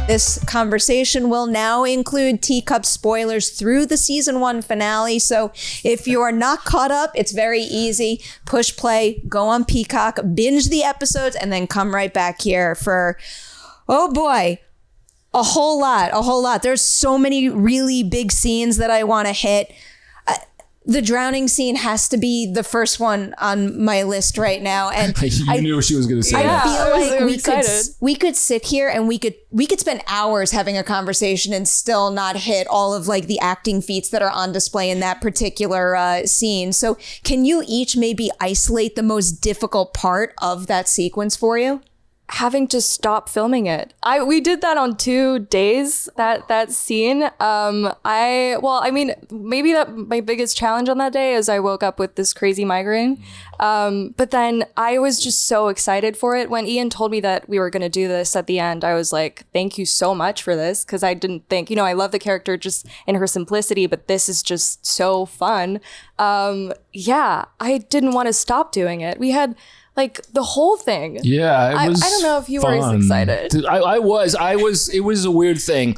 This conversation will now include Teacup spoilers through the season 1 finale. So if you are not caught up, it's very easy. Push play, go on Peacock, binge the episodes, and then come right back here for, oh boy, a whole lot. There's so many really big scenes that I want to hit. The drowning scene has to be the first one on my list right now, and you knew she was going to say that. I feel like we could sit here and we could spend hours having a conversation and still not hit all of like the acting feats that are on display in that particular scene. So, can you each maybe isolate the most difficult part of that sequence for you? Having to stop filming it. We did that on 2 days, that scene. Maybe my biggest challenge on that day is I woke up with this crazy migraine. But then I was just so excited for it. When Ian told me that we were going to do this at the end, I was like, thank you so much for this. Because I didn't think, I love the character just in her simplicity, but this is just so fun. I didn't want to stop doing it. We had like the whole thing. Yeah, I don't know if you were as excited. I was. It was a weird thing.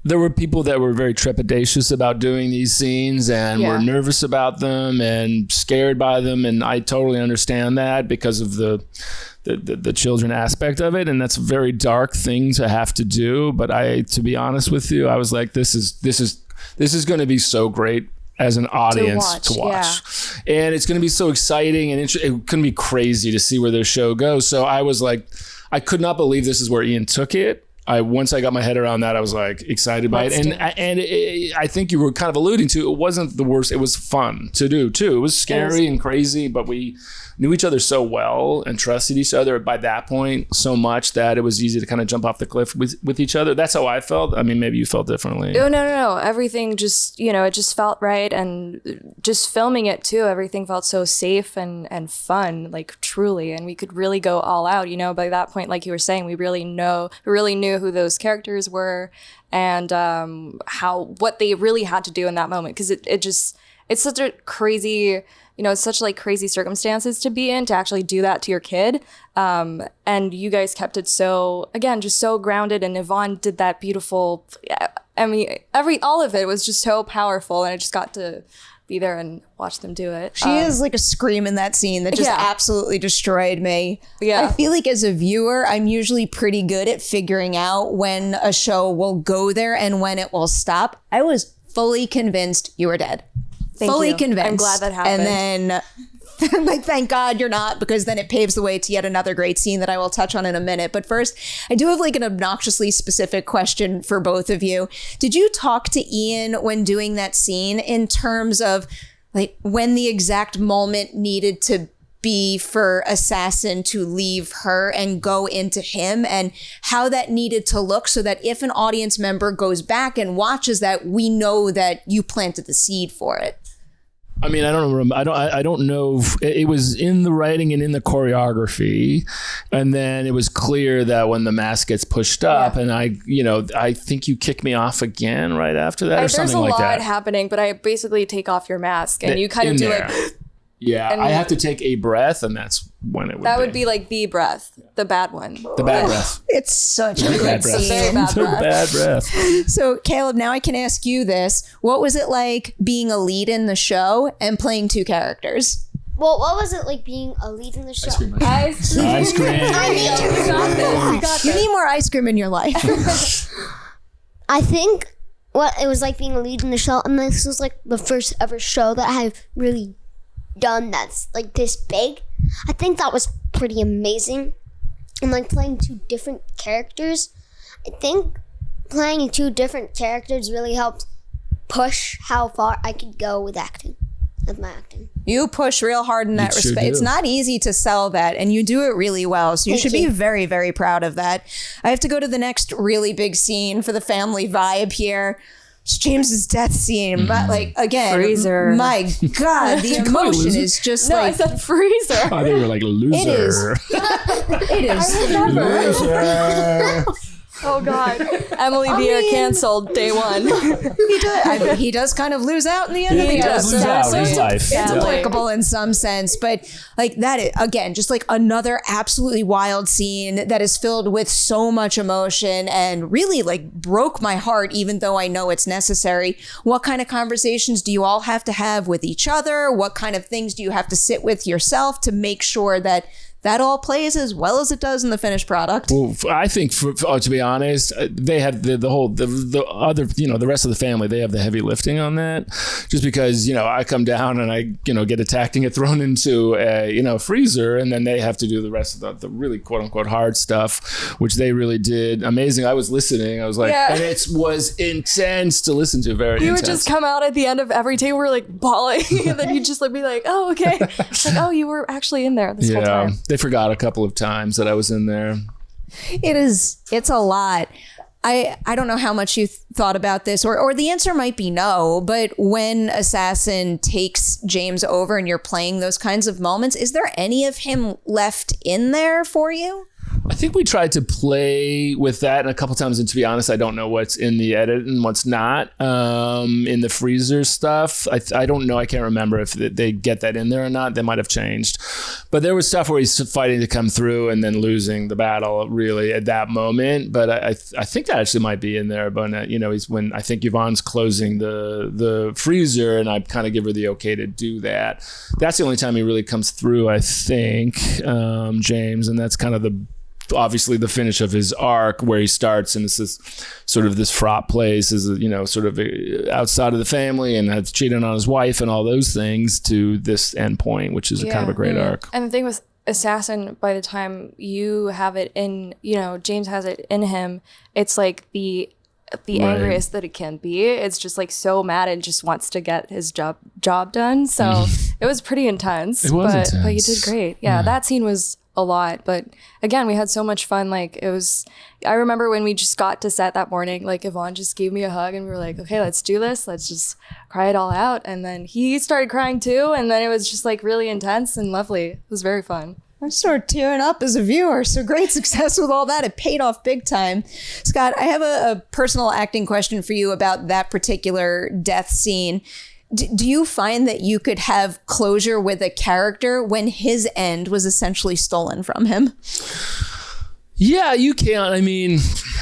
There were people that were very trepidatious about doing these scenes and were nervous about them and scared by them. And I totally understand that because of the children aspect of it. And that's a very dark thing to have to do. But to be honest with you, I was like, this is going to be so great as an audience to watch. And it's going to be so exciting and it's going to be crazy to see where their show goes. So I was like, I could not believe this is where Ian took it. Once I got my head around that, I was like excited by it. And I think you were kind of alluding to, it wasn't the worst. It was fun to do too. It was scary and crazy, but we knew each other so well and trusted each other by that point so much that it was easy to kind of jump off the cliff with each other. That's how I felt. I mean, maybe you felt differently. No. Everything just, it just felt right. And just filming it too, everything felt so safe and fun, like truly. And we could really go all out, by that point, like you were saying, we really knew who those characters were and what they really had to do in that moment. Because it's such a crazy, it's such like crazy circumstances to be in to actually do that to your kid. And you guys kept it so, again, just so grounded. And Yvonne did that beautiful, all of it was just so powerful. And I just got to be there and watch them do it. She is like a scream in that scene that just absolutely destroyed me. Yeah. I feel like as a viewer, I'm usually pretty good at figuring out when a show will go there and when it will stop. I was fully convinced you were dead. Fully convinced. I'm glad that happened. And then, like, thank God you're not, because then it paves the way to yet another great scene that I will touch on in a minute. But first, I do have like an obnoxiously specific question for both of you. Did you talk to Ian when doing that scene in terms of like when the exact moment needed to be for Assassin to leave her and go into him, and how that needed to look so that if an audience member goes back and watches that, we know that you planted the seed for it? I mean, I don't remember. I don't know. It was in the writing and in the choreography, and then it was clear that when the mask gets pushed up, and I think you kick me off again right after that, or something like that. There's a lot happening, but I basically take off your mask, and you kind of do there. Yeah, I have to take a breath, and that's when it would. That would be like the breath, the bad one. The bad breath. It's such a good scene. Very bad breath. Bad breath. So, Caleb, now I can ask you this. What was it like being a lead in the show and playing 2 characters? Well, what was it like being a lead in the show? Ice cream. We got this. You need more ice cream in your life. I think what it was like being a lead in the show, and this was like the first ever show that I've really done that's like this big. I think that was pretty amazing. And like playing 2 different characters, I think playing 2 different characters really helped push how far I could go with my acting. You push real hard in that respect. It's not easy to sell that, and you do it really well. So you should be very, very proud of that. I have to go to the next really big scene for the family vibe here. It's James's death scene, but like again, Freezer. My God, the emotion is just no, like I said freezer. Oh, they were like loser. It is. I remember. Loser. Oh God, Emily Bierre canceled day one. He does kind of lose out in the end of the does lose out in his life. It's Yeah. applicable in some sense, but like that is, again, just like another absolutely wild scene that is filled with so much emotion and really like broke my heart, even though I know it's necessary. What kind of conversations do you all have to have with each other? What kind of things do you have to sit with yourself to make sure that that all plays as well as it does in the finished product? Well, I think, to be honest, they have the other, the rest of the family, they have the heavy lifting on that. Just because, I come down and I, get attacked and get thrown into a, freezer, and then they have to do the rest of the really quote unquote hard stuff, which they really did amazing. I was listening. I was like, and it was intense to listen to. Very intense. You would just come out at the end of every day, we're like bawling, and then you'd just like be like, oh, okay. It's like, oh, you were actually in there this whole time. They forgot a couple of times that I was in there. It's a lot. I don't know how much you thought about this, or the answer might be no, but when Assassin takes James over and you're playing those kinds of moments, is there any of him left in there for you? I think we tried to play with that and a couple times, and to be honest, I don't know what's in the edit and what's not. In the freezer stuff, I don't know. I can't remember if they get that in there or not. They might have changed. But there was stuff where he's fighting to come through and then losing the battle really at that moment. But I think that actually might be in there. But he's when I think Yvonne's closing the freezer, and I kind of give her the okay to do that. That's the only time he really comes through, I think, James, and that's kind of obviously the finish of his arc, where he starts and it's this sort of this fraught place, is sort of outside of the family and has cheated on his wife and all those things, to this end point, which is kind of a great arc. And the thing with Assassin, by the time you have it in, James has it in him, it's like the angriest that it can be. It's just like so mad and just wants to get his job done. So it was pretty intense. It was intense. But you did great. Yeah, that scene was a lot, but again, we had so much fun. Like I remember when we just got to set that morning, like Yvonne just gave me a hug and we were like, okay, let's do this. Let's just cry it all out. And then he started crying too. And then it was just like really intense and lovely. It was very fun. I started tearing up as a viewer. So great success with all that. It paid off big time. Scott, I have a personal acting question for you about that particular death scene. Do you find that you could have closure with a character when his end was essentially stolen from him? Yeah, you can. I mean,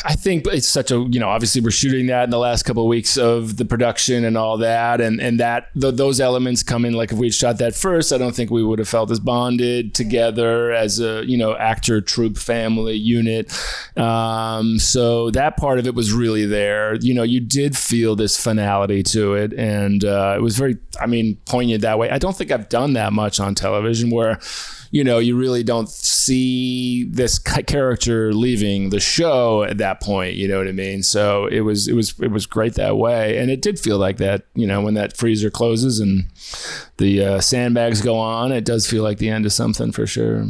I think it's such a, obviously we're shooting that in the last couple of weeks of the production and all that. And that those elements come in. Like if we'd shot that first, I don't think we would have felt as bonded together as a, actor, troupe, family unit. So that part of it was really there. You did feel this finality to it. And it was very, poignant that way. I don't think I've done that much on television where, you really don't see this character leaving the show at that point. You know what I mean? So it was great that way, and it did feel like that. When that freezer closes and the sandbags go on, it does feel like the end of something for sure.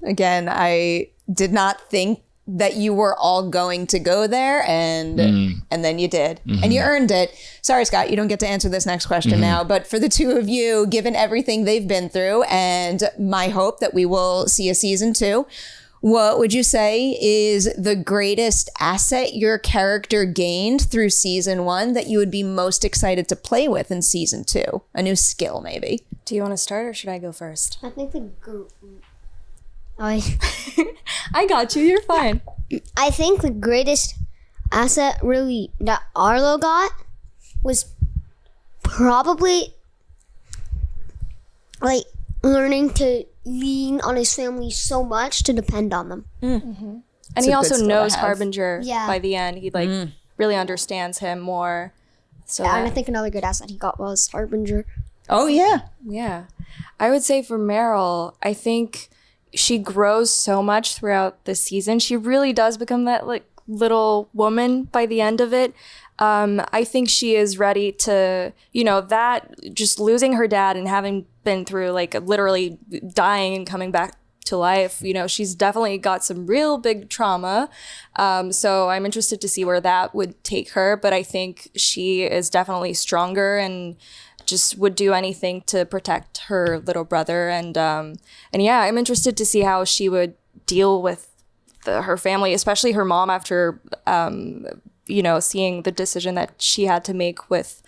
Again, I did not think that you were all going to go there, and then you did, and you earned it. Sorry, Scott, you don't get to answer this next question now, but for the two of you, given everything they've been through and my hope that we will see a season 2, what would you say is the greatest asset your character gained through season 1 that you would be most excited to play with in season 2? A new skill, maybe. Do you want to start or should I go first? I think I got you. You're fine. I think the greatest asset really that Arlo got was probably like learning to lean on his family so much to depend on them. And he also knows Harbinger by the end. He really understands him more. So and I think another good asset he got was Harbinger. Oh, yeah. Yeah. I would say for Meryl, I think she grows so much throughout the season. She really does become that like little woman by the end of it. I think she is ready to, that just losing her dad and having been through like literally dying and coming back to life, she's definitely got some real big trauma. So I'm interested to see where that would take her. But I think she is definitely stronger and just would do anything to protect her little brother. And yeah, I'm interested to see how she would deal with her family, especially her mom, after seeing the decision that she had to make with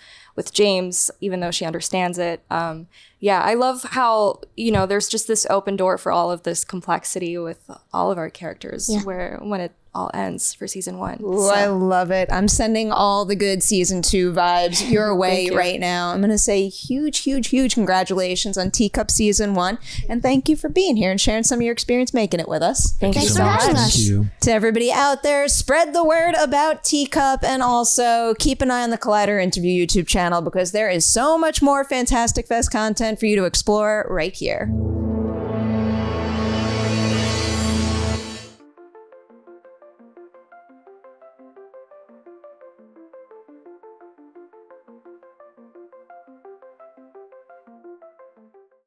James, even though she understands it. I love how, there's just this open door for all of this complexity with all of our characters when it all ends for season 1. Ooh, so. I love it. I'm sending all the good season 2 vibes your way right now. I'm going to say huge congratulations on Teacup season 1. And thank you for being here and sharing some of your experience making it with us. Thank you so much. Thank you. To everybody out there, spread the word about Teacup, and also keep an eye on the Collider Interview YouTube channel, because there is so much more Fantastic Fest content for you to explore right here.